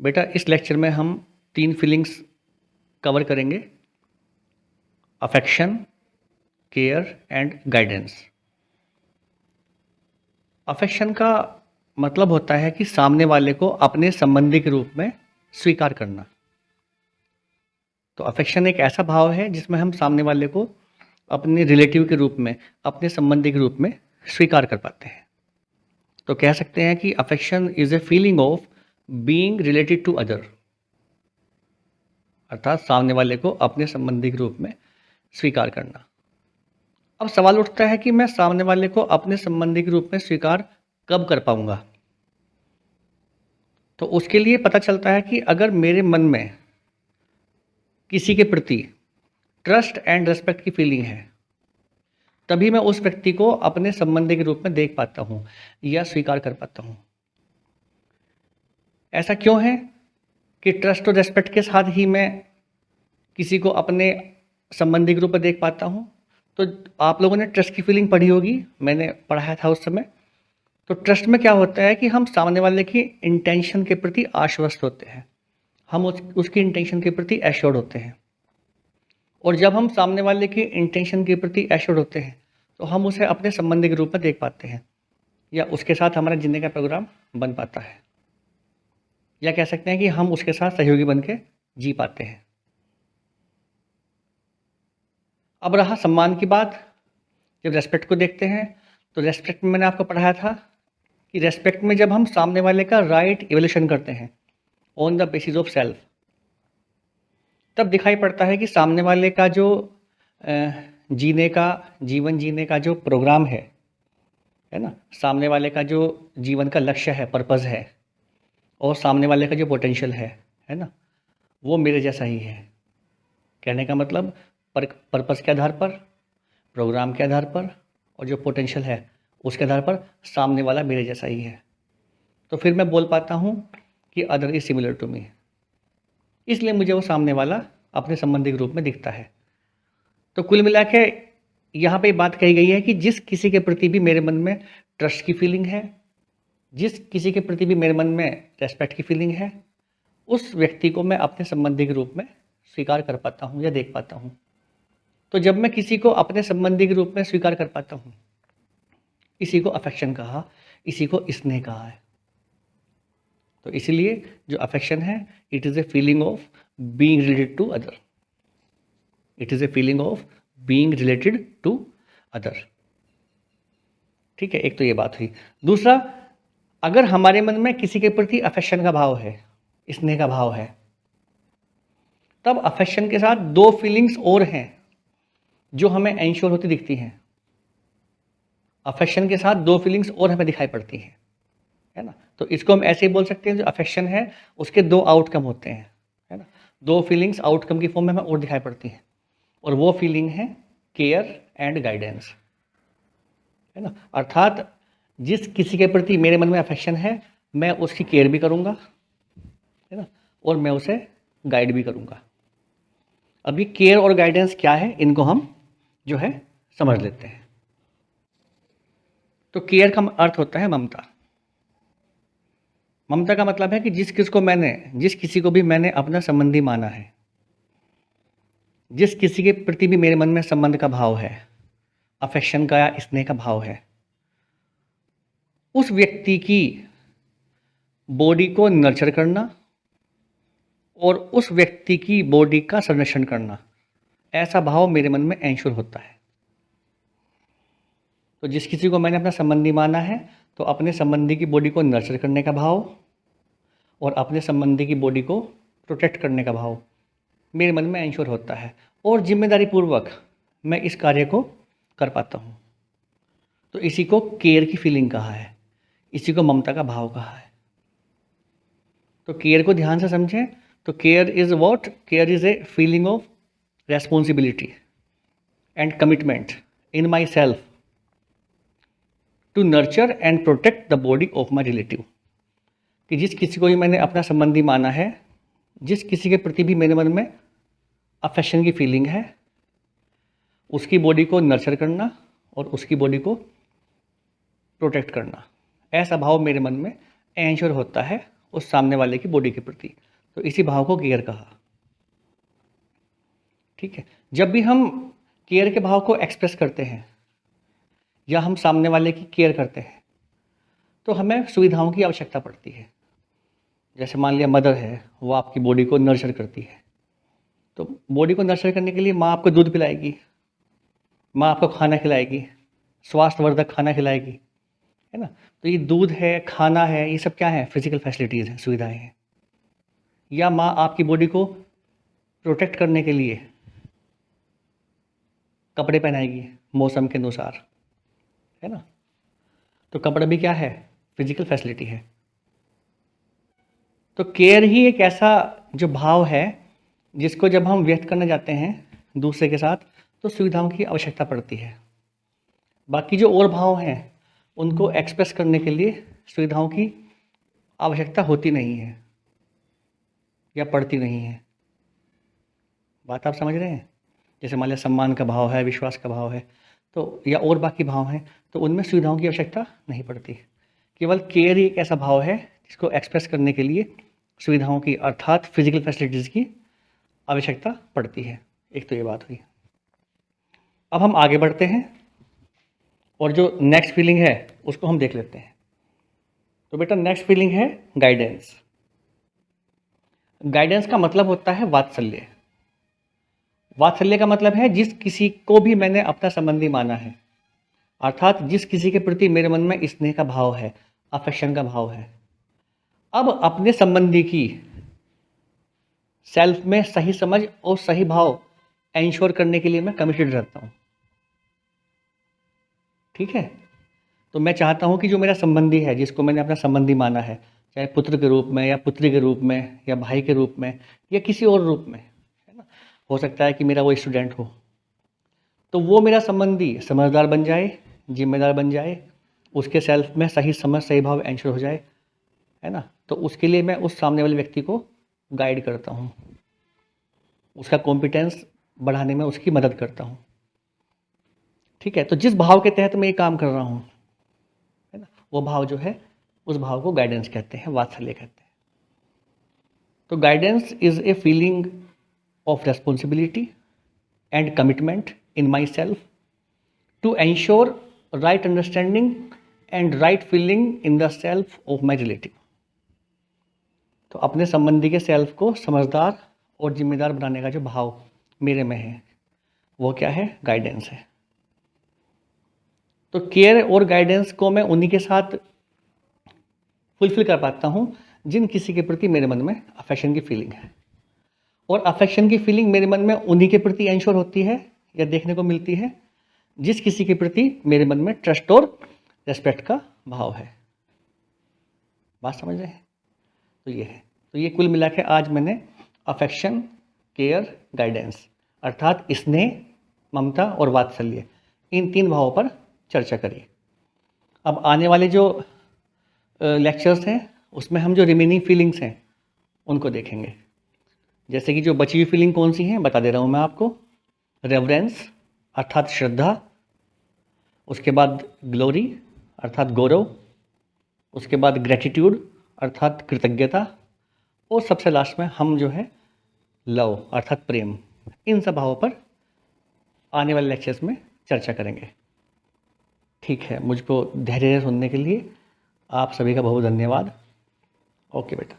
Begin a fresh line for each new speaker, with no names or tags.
बेटा इस लेक्चर में हम 3 फीलिंग्स कवर करेंगे, affection, care and guidance. Affection का मतलब होता है कि सामने वाले को अपने संबंधी के रूप में स्वीकार करना। तो अफेक्शन एक ऐसा भाव है जिसमें हम सामने वाले को अपने रिलेटिव के रूप में, अपने संबंधी के रूप में स्वीकार कर पाते हैं। तो कह सकते हैं कि affection is a feeling of being related to other, अर्थात सामने वाले को अपने संबंधी के रूप में स्वीकार करना। अब सवाल उठता है कि मैं सामने वाले को अपने संबंधी के रूप में स्वीकार कब कर पाऊंगा। तो उसके लिए पता चलता है कि अगर मेरे मन में किसी के प्रति ट्रस्ट एंड रेस्पेक्ट की फीलिंग है, तभी मैं उस व्यक्ति को अपने संबंधी के रूप में देख पाता हूँ या स्वीकार कर पाता हूँ। ऐसा क्यों है कि ट्रस्ट और रेस्पेक्ट के साथ ही मैं किसी को अपने संबंधी के रूप में देख पाता हूँ? तो आप लोगों ने ट्रस्ट की फीलिंग पढ़ी होगी, मैंने पढ़ाया था उस समय। तो ट्रस्ट में क्या होता है कि हम सामने वाले की इंटेंशन के प्रति आश्वस्त होते हैं, हम उसकी इंटेंशन के प्रति एश्योर्ड होते हैं। और जब हम सामने वाले की इंटेंशन के प्रति एश्योर्ड होते हैं तो हम उसे अपने संबंधी के रूप में देख पाते हैं या उसके साथ हमारा जीने का प्रोग्राम बन पाता है, या कह सकते हैं कि हम उसके साथ सहयोगी बन के जी पाते हैं। अब रहा सम्मान की बात। जब रेस्पेक्ट को देखते हैं तो रेस्पेक्ट में मैंने आपको पढ़ाया था कि रेस्पेक्ट में जब हम सामने वाले का राइट इवोल्यूशन करते हैं on the basis of self, तब दिखाई पड़ता है कि सामने वाले का जो जीवन जीने का जो प्रोग्राम है ना, सामने वाले का जो जीवन का लक्ष्य है, पर्पस है, और सामने वाले का जो पोटेंशियल है ना, वो मेरे जैसा ही है। कहने का मतलब पर्पस के आधार पर, प्रोग्राम के आधार पर, और जो पोटेंशियल है उसके आधार पर सामने वाला मेरे जैसा ही है। तो फिर मैं बोल पाता हूँ कि other is similar to me, इसलिए मुझे वो सामने वाला अपने संबंधी के रूप में दिखता है। तो कुल मिला के यहाँ पे बात कही गई है कि जिस किसी के प्रति भी मेरे मन में ट्रस्ट की फीलिंग है, जिस किसी के प्रति भी मेरे मन में रेस्पेक्ट की फीलिंग है, उस व्यक्ति को मैं अपने संबंधी के रूप में स्वीकार कर पाता हूँ या देख पाता हूँ। तो जब मैं किसी को अपने संबंधी के रूप में स्वीकार कर पाता हूँ, इसी को अफेक्शन कहा, इसी को स्नेह कहा है। तो इसीलिए जो अफेक्शन है, it is a feeling of being related to other, it is a feeling of being related to other. ठीक है, एक तो ये बात हुई। दूसरा, अगर हमारे मन में किसी के प्रति अफेक्शन का भाव है, स्नेह का भाव है, तब अफेक्शन के साथ 2 फीलिंग्स और हैं जो हमें एंश्योर होती दिखती हैं। अफेक्शन के साथ 2 फीलिंग्स और हमें दिखाई पड़ती हैं, है ना। तो इसको हम ऐसे ही बोल सकते हैं, जो अफेक्शन है उसके 2 आउटकम होते हैं, है ना। 2 फीलिंग्स आउटकम की फॉर्म में हमें और दिखाई पड़ती हैं, और वो फीलिंग है केयर एंड गाइडेंस, है ना। अर्थात जिस किसी के प्रति मेरे मन में अफेक्शन है, मैं उसकी केयर भी करूँगा, है ना, और मैं उसे गाइड भी करूँगा। अभी केयर और गाइडेंस क्या है, इनको हम जो है समझ लेते हैं। तो केयर का अर्थ होता है ममता। ममता का मतलब है कि जिस किसी को भी मैंने अपना संबंधी माना है, जिस किसी के प्रति भी मेरे मन में संबंध का भाव है, अफेक्शन का या स्नेह का भाव है, उस व्यक्ति की बॉडी को नर्चर करना और उस व्यक्ति की बॉडी का संरक्षण करना, ऐसा भाव मेरे मन में एंश्योर होता है। तो जिस किसी को मैंने अपना संबंधी माना है, तो अपने संबंधी की बॉडी को नर्चर करने का भाव और अपने संबंधी की बॉडी को प्रोटेक्ट करने का भाव मेरे मन में एंश्योर होता है, और जिम्मेदारी पूर्वक मैं इस कार्य को कर पाता हूँ। तो इसी को केयर की फीलिंग कहा है, इसी को ममता का भाव कहा है। तो केयर को ध्यान से समझें। तो care is what? Care is a feeling of responsibility and commitment in my self to nurture and protect the body of my relative. कि जिस किसी को भी मैंने अपना संबंधी माना है, जिस किसी के प्रति भी मेरे मन में अफेक्शन की फीलिंग है, उसकी बॉडी को नर्चर करना और उसकी बॉडी को प्रोटेक्ट करना, ऐसा भाव मेरे मन में एंश्योर होता है, उस सामने वाले की बॉडी के प्रति। तो इसी भाव को केयर कहा। ठीक है, जब भी हम केयर के भाव को एक्सप्रेस करते हैं या हम सामने वाले की केयर करते हैं तो हमें सुविधाओं की आवश्यकता पड़ती है। जैसे मान लिया मदर है, वो आपकी बॉडी को नर्चर करती है, तो बॉडी को नर्चर करने के लिए माँ आपको दूध पिलाएगी, माँ आपको खाना खिलाएगी, स्वास्थ्यवर्धक खाना खिलाएगी, है ना। तो ये दूध है, खाना है, ये सब क्या है? फिजिकल फैसिलिटीज़ हैं, सुविधाएं हैं। या माँ आपकी बॉडी को प्रोटेक्ट करने के लिए कपड़े पहनाएगी मौसम के अनुसार, है ना। तो कपड़ा भी क्या है? फिजिकल फैसिलिटी है। तो केयर ही एक ऐसा जो भाव है जिसको जब हम व्यक्त करने जाते हैं दूसरे के साथ तो सुविधाओं की आवश्यकता पड़ती है। बाकी जो और भाव हैं उनको एक्सप्रेस करने के लिए सुविधाओं की आवश्यकता होती नहीं है या पड़ती नहीं है। बात आप समझ रहे हैं? जैसे मान लिया सम्मान का भाव है, विश्वास का भाव है, तो या और बाकी भाव हैं, तो उनमें सुविधाओं की आवश्यकता नहीं पड़ती। केवल केयर ही एक ऐसा भाव है जिसको एक्सप्रेस करने के लिए सुविधाओं की अर्थात फिजिकल फैसिलिटीज़ की आवश्यकता पड़ती है। एक तो ये बात हुई। अब हम आगे बढ़ते हैं और जो नेक्स्ट फीलिंग है उसको हम देख लेते हैं। तो बेटा नेक्स्ट फीलिंग है गाइडेंस। गाइडेंस का मतलब होता है वात्सल्य। वात्सल्य का मतलब है जिस किसी को भी मैंने अपना संबंधी माना है, अर्थात जिस किसी के प्रति मेरे मन में स्नेह का भाव है, अफेक्शन का भाव है। अब अपने संबंधी की सेल्फ में सही समझ और सही भाव एंश्योर करने के लिए मैं कमिटेड रहता हूँ। ठीक है, तो मैं चाहता हूँ कि जो मेरा संबंधी है, जिसको मैंने अपना संबंधी माना है, चाहे पुत्र के रूप में या पुत्री के रूप में या भाई के रूप में या किसी और रूप में, है ना, हो सकता है कि मेरा वो स्टूडेंट हो, तो वो मेरा संबंधी समझदार बन जाए, जिम्मेदार बन जाए, उसके सेल्फ में सही समझ सही भाव एंश्योर हो जाए, है ना। तो उसके लिए मैं उस सामने वाले व्यक्ति को गाइड करता हूँ, उसका कॉम्पिटेंस बढ़ाने में उसकी मदद करता हूँ। ठीक है, तो जिस भाव के तहत मैं ये काम कर रहा हूँ, है ना, वो भाव जो है उस भाव को गाइडेंस कहते हैं, वात्सल्य कहते हैं। तो guidance is a feeling of responsibility and commitment in my self to ensure right understanding and right feeling in the self of my relative. तो अपने संबंधी के सेल्फ को समझदार और जिम्मेदार बनाने का जो भाव मेरे में है वो क्या है? गाइडेंस है। तो केयर और गाइडेंस को मैं उन्हीं के साथ फुलफिल कर पाता हूँ जिन किसी के प्रति मेरे मन में अफेक्शन की फीलिंग है। और अफेक्शन की फीलिंग मेरे मन में उन्हीं के प्रति एंश्योर होती है या देखने को मिलती है जिस किसी के प्रति मेरे मन में ट्रस्ट और रेस्पेक्ट का भाव है। बात समझ रहे हैं? तो ये है। तो ये कुल मिला के आज मैंने अफेक्शन, केयर, गाइडेंस अर्थात स्नेह, ममता और वात्सल्य, इन 3 भावों पर चर्चा करी। अब आने वाले जो लेक्चर्स हैं उसमें हम जो रिमेनिंग फीलिंग्स हैं उनको देखेंगे। जैसे कि जो बची हुई फीलिंग कौन सी हैं बता दे रहा हूँ मैं आपको। रेवरेंस अर्थात श्रद्धा, उसके बाद ग्लोरी अर्थात गौरव, उसके बाद ग्रेटिट्यूड अर्थात कृतज्ञता, और सबसे लास्ट में हम जो है लव अर्थात प्रेम। इन सब भावों पर आने वाले लेक्चर्स में चर्चा करेंगे। ठीक है, मुझको धैर्य से सुनने के लिए आप सभी का बहुत धन्यवाद। ओके बेटा।